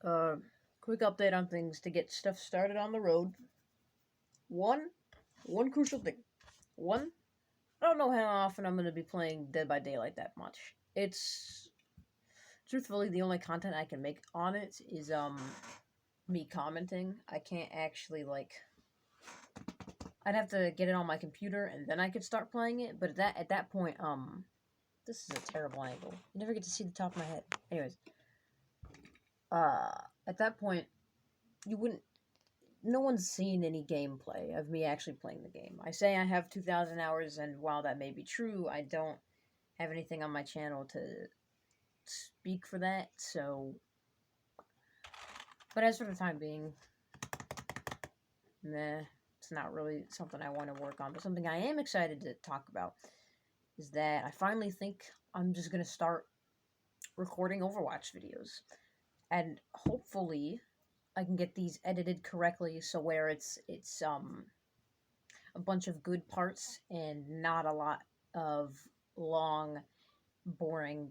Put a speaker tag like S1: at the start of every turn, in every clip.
S1: Uh, Quick update on things to get stuff started on the road. One, one crucial thing. One, I don't know how often I'm going to be playing Dead by Daylight that much. It's truthfully the only content I can make on it is me commenting. I can't actually I'd have to get it on my computer and then I could start playing it. But at that point, this is a terrible angle. You never get to see the top of my head. Anyways, at that point, you wouldn't no one's seen any gameplay of me actually playing the game. I say I have 2,000 hours, and while that may be true, I don't have anything on my channel to speak for that, so... But as for the time being, meh, it's not really something I want to work on. But something I am excited to talk about is that I finally think I'm just going to start recording Overwatch videos. And hopefully I can get these edited correctly so where it's a bunch of good parts and not a lot of long, boring,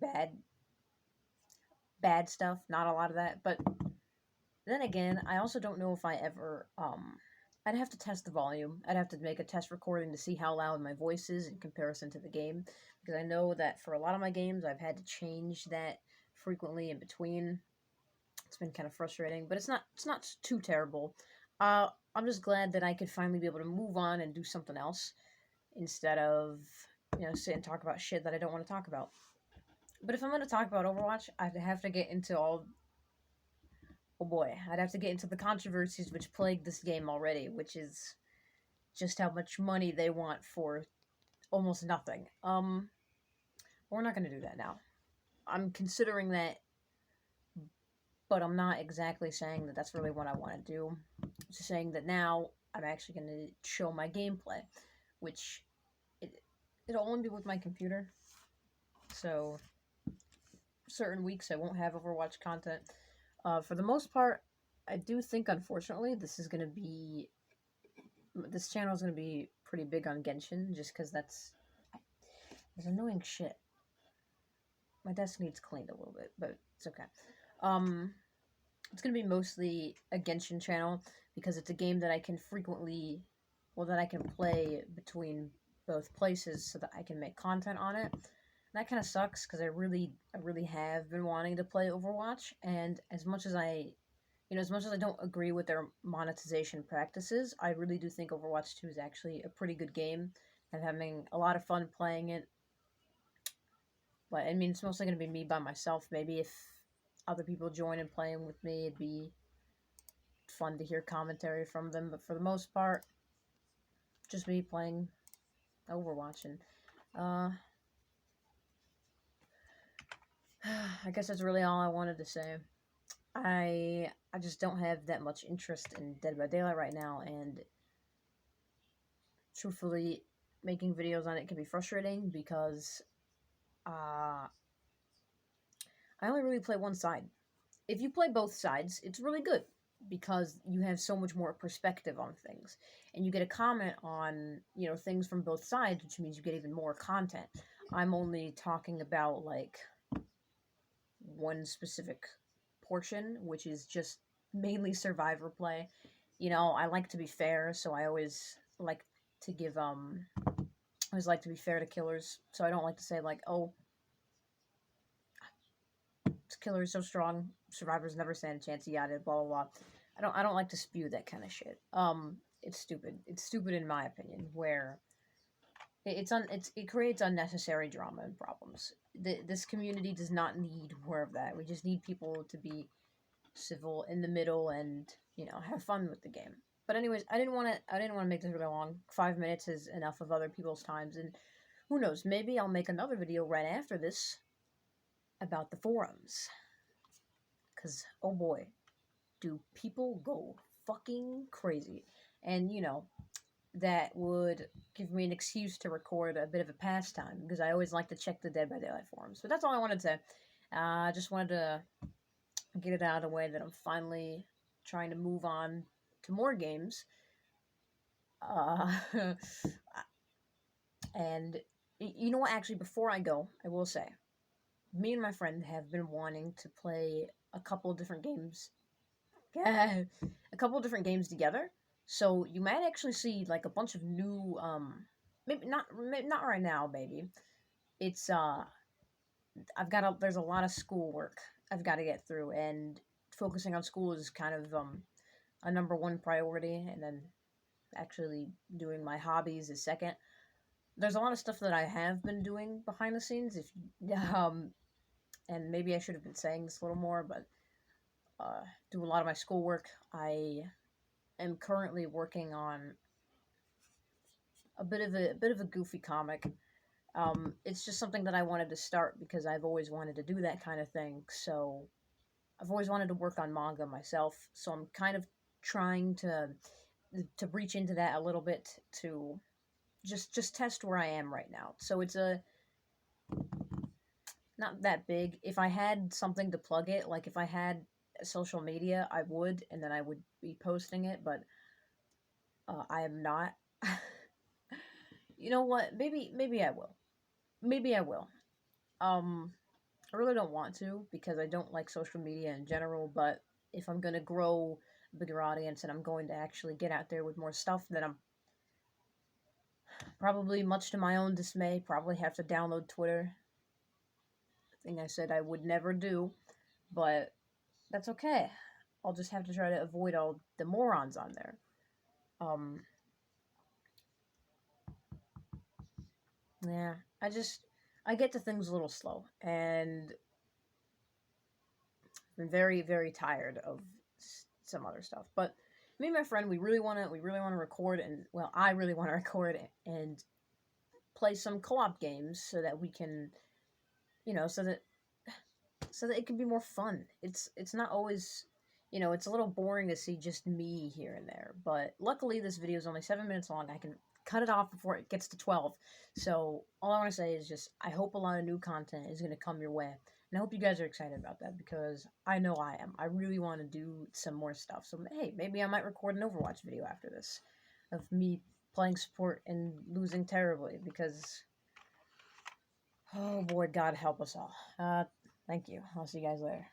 S1: bad stuff. Not a lot of that. But then again, I also don't know if I ever I'd have to test the volume. I'd have to make a test recording to see how loud my voice is in comparison to the game, because I know that for a lot of my games I've had to change that frequently in between. It's been kind of frustrating, but it's not too terrible. I'm just glad that I could finally be able to move on and do something else instead of, sit and talk about shit that I don't want to talk about. But if I'm going to talk about Overwatch, I'd have to get into oh boy, I'd have to get into the controversies which plague this game already, which is just how much money they want for almost nothing. We're not going to do that now. I'm considering that, but I'm not exactly saying that that's really what I want to do. I'm just saying that now I'm actually going to show my gameplay, which it'll only be with my computer. So certain weeks I won't have Overwatch content. For the most part, I do think, unfortunately, this channel is going to be pretty big on Genshin, just because that's annoying shit. My desk needs cleaned a little bit, but it's okay. It's going to be mostly a Genshin channel, because it's a game that I can that I can play between both places so that I can make content on it. That kind of sucks, because I really have been wanting to play Overwatch, and as much as I don't agree with their monetization practices, I really do think Overwatch 2 is actually a pretty good game. I'm having a lot of fun playing it. But, I mean, it's mostly going to be me by myself. Maybe if other people join and playing with me, it'd be fun to hear commentary from them. But for the most part, just me playing Overwatch. And, I guess that's really all I wanted to say. I just don't have that much interest in Dead by Daylight right now, and truthfully, making videos on it can be frustrating because I only really play one side. If you play both sides, it's really good because you have so much more perspective on things, and you get a comment on things from both sides, which means you get even more content. I'm only talking about one specific portion, which is just mainly survivor play. I like to be fair, so I always like to give I always like to be fair to killers, so I don't like to say oh, this killer is so strong, survivors never stand a chance, yada blah blah blah. I don't like to spew that kind of shit. It's stupid. It's stupid in my opinion, where it creates unnecessary drama and problems. This community does not need more of that. We just need people to be civil in the middle and have fun with the game. But anyways, I didn't want to make this really long. 5 minutes is enough of other people's times, and who knows, maybe I'll make another video right after this about the forums, because oh boy, do people go fucking crazy. And that would give me an excuse to record a bit of a pastime, because I always like to check the Dead by Daylight forums. But that's all I wanted to say. I just wanted to get it out of the way that I'm finally trying to move on to more games. And you know what, actually, before I go, I will say, me and my friend have been wanting to play a couple of different games a couple different games together. So you might actually see like a bunch of new maybe not right now, maybe. It's there's a lot of schoolwork I've got to get through, and focusing on school is kind of a number one priority, and then actually doing my hobbies is second. There's a lot of stuff that I have been doing behind the scenes. If and maybe I should have been saying this a little more, but do a lot of my schoolwork. I am currently working on a bit of a goofy comic. It's just something that I wanted to start because I've always wanted to do that kind of thing. So I've always wanted to work on manga myself. So I'm kind of trying to reach into that a little bit to just test where I am right now. So it's a not that big. If I had something to plug it, like if I had social media, I would, and then I would be posting it. But I am not. You know what? Maybe I will. Maybe I will. Um, I really don't want to because I don't like social media in general. But if I'm gonna grow a bigger audience and I'm going to actually get out there with more stuff, then I'm probably, much to my own dismay, probably have to download Twitter. Thing I said I would never do, but that's okay. I'll just have to try to avoid all the morons on there. Um, yeah, I get to things a little slow, and I'm very very tired of some other stuff. But me and my friend, we really want to record, and well, I really want to record and play some co-op games so that we can, so that it can be more fun. It's not always, it's a little boring to see just me here and there. But luckily, this video is only 7 minutes long. I can cut it off before it gets to 12. So all I want to say is just I hope a lot of new content is going to come your way. And I hope you guys are excited about that because I know I am. I really want to do some more stuff. So hey, maybe I might record an Overwatch video after this of me playing support and losing terribly because oh boy, God help us all. Thank you. I'll see you guys later.